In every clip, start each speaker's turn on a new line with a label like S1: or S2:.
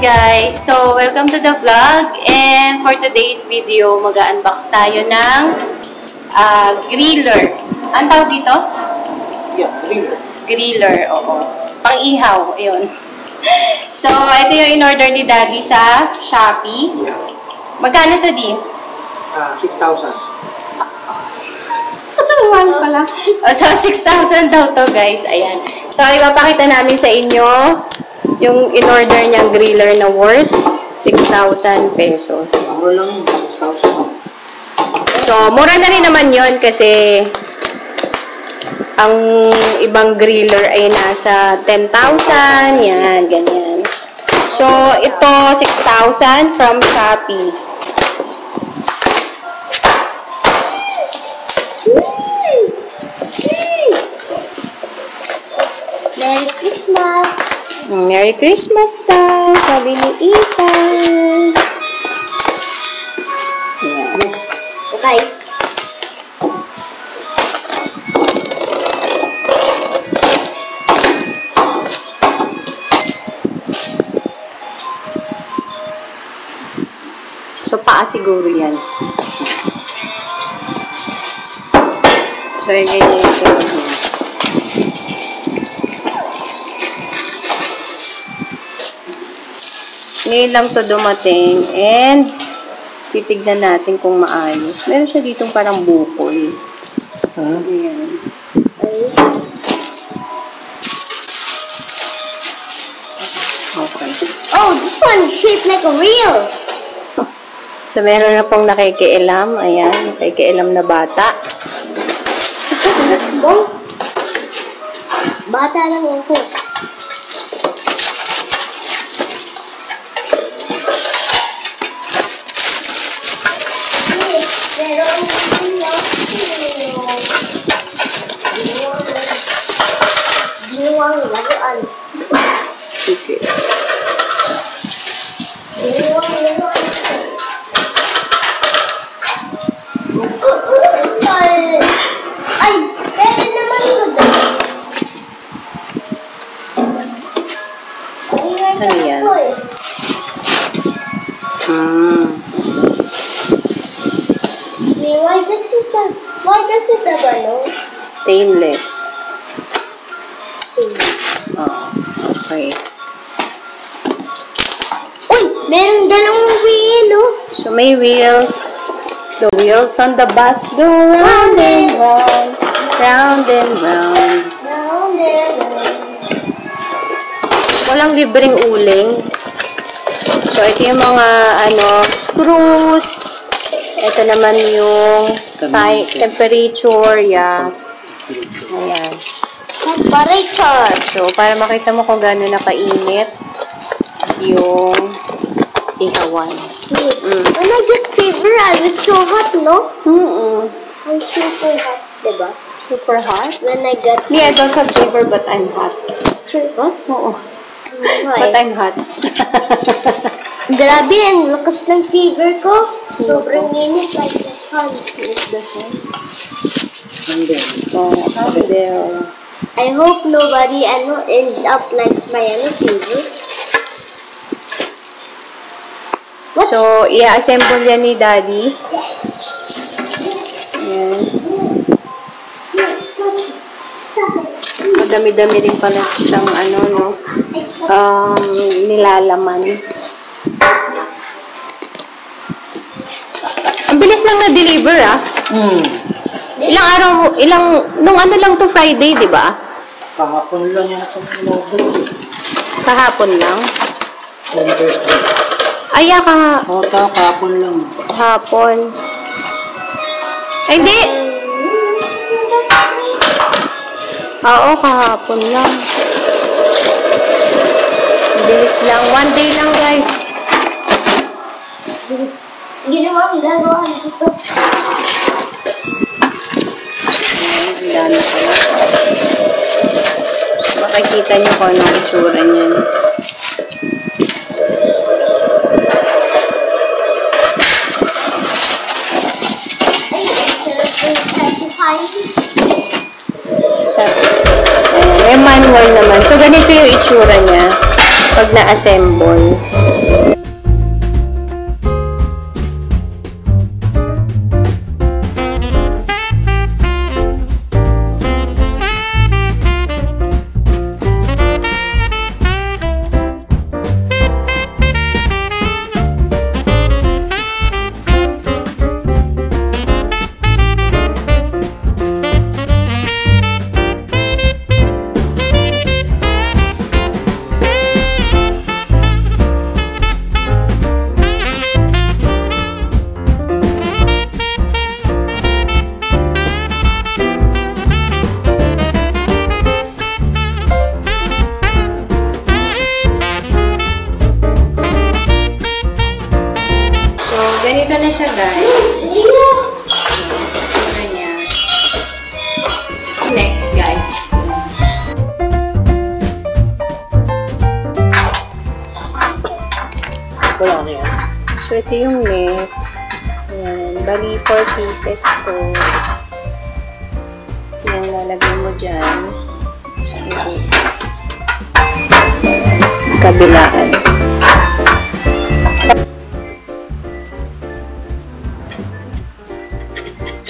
S1: guys! So, welcome to the vlog. And for today's video, mag-unbox tayo ng griller. Ang tawag dito?
S2: Yeah, griller.
S1: Griller, oo. Pang-ihaw, ayun. So, ito yung in-order ni Daddy sa Shopee.
S2: Yeah.
S1: Magkano to, Di?
S2: 6,000.
S1: Mahal pala. So, 6,000 daw to, guys. Ayan. So, ipapakita namin sa inyo yung in-order niyang griller na worth 6,000 pesos.
S2: Mura lang yun, 6,000.
S1: So, mura na rin naman yon kasi ang ibang griller ay nasa 10,000. Yan, ganyan. So, ito 6,000 from Shopee.
S3: Merry Christmas!
S1: Merry Christmas daw, sabi ni Ethan. Yan.
S3: Okay.
S1: So, paa siguro yan. So, yung ganyan yung pinag-. Ngayon lang to dumating and titignan natin kung maayos. Meron siya ditong parang bukol. Ayan. Okay.
S3: Oh, this one is shaped like a wheel.
S1: So, meron na pong nakikialam. Ayan, nakikialam na bata.
S3: Bong. Bata lang ako. Ginuwang laruan.
S1: Okay.
S3: Ginuwang laruan. Ay, pwede naman yun.
S1: Ano yan?
S3: Why does it have a nose?
S1: Stainless. Oh, okay.
S3: Uy, merong dalawang wheel, oh.
S1: So, may wheels. The wheels on the bus go round and round, round and round.
S3: Round and round.
S1: Walang libreng uling. So, ito yung mga, screws. Ito naman yung temperature, yeah. Ayan.
S3: Temperature.
S1: So, para makita mo kung gaano nakainit yung ihawan.
S3: When I get fever, I was so hot, no? I'm super hot, diba?
S1: Super hot?
S3: When I get
S1: Yeah, I don't have fever, but I'm hot.
S3: fever.
S1: Oo.
S3: Why?
S1: But I'm hot.
S3: Grabe, ang lakas ng fever ko. Sobrang init like the sun.
S1: The sun.
S2: Candle.
S1: Oh, candle.
S3: I hope nobody ends up like my fever. What?
S1: So, i-assemble yan ni Daddy. Ayan. Madami-dami din pala siyang nilalaman. Ang bilis lang na-deliver, ah. Ilang araw, nung lang to Friday, di ba?
S2: Kahapon lang yata ang in-order.
S1: Kahapon lang.
S2: Thursday.
S1: Aya ka nga.
S2: Oo, kahapon lang.
S1: Hapon. Ay, hindi. Oo, kahapon lang. Bilis lang. One day lang, guys.
S3: Ginawang laruan dito.
S1: Ang dami pala. Makikita nyo kung anong itsura niyan. Sa, may manual naman. So, ganito yung itsura niya. pag na-assemble. Ganito na siya, guys. Tingnan niya. Next, guys.
S2: Wala na yan.
S1: So, ito yung next. Ayan. Bali, 4 pieces to. Ito yung lalagay mo dyan. So, ibukas. Kabilaan.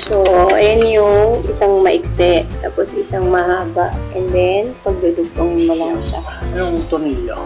S1: So, ayan yung isang maikse, tapos isang mahaba, and then, pagdudugtongin mo lang siya.
S2: Yung tornilyo.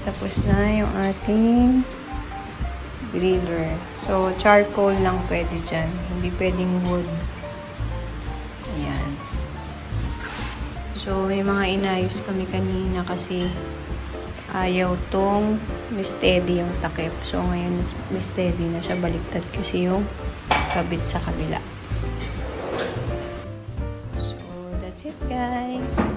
S1: Tapos na yung ating griller. So, charcoal lang pwede dyan. Hindi pwedeng wood. Ayan. So, may mga inayos kami kanina kasi ayaw tong steady yung takip. So, ngayon steady na siya. Baliktad kasi yung kabit sa kabila. So, that's it, guys.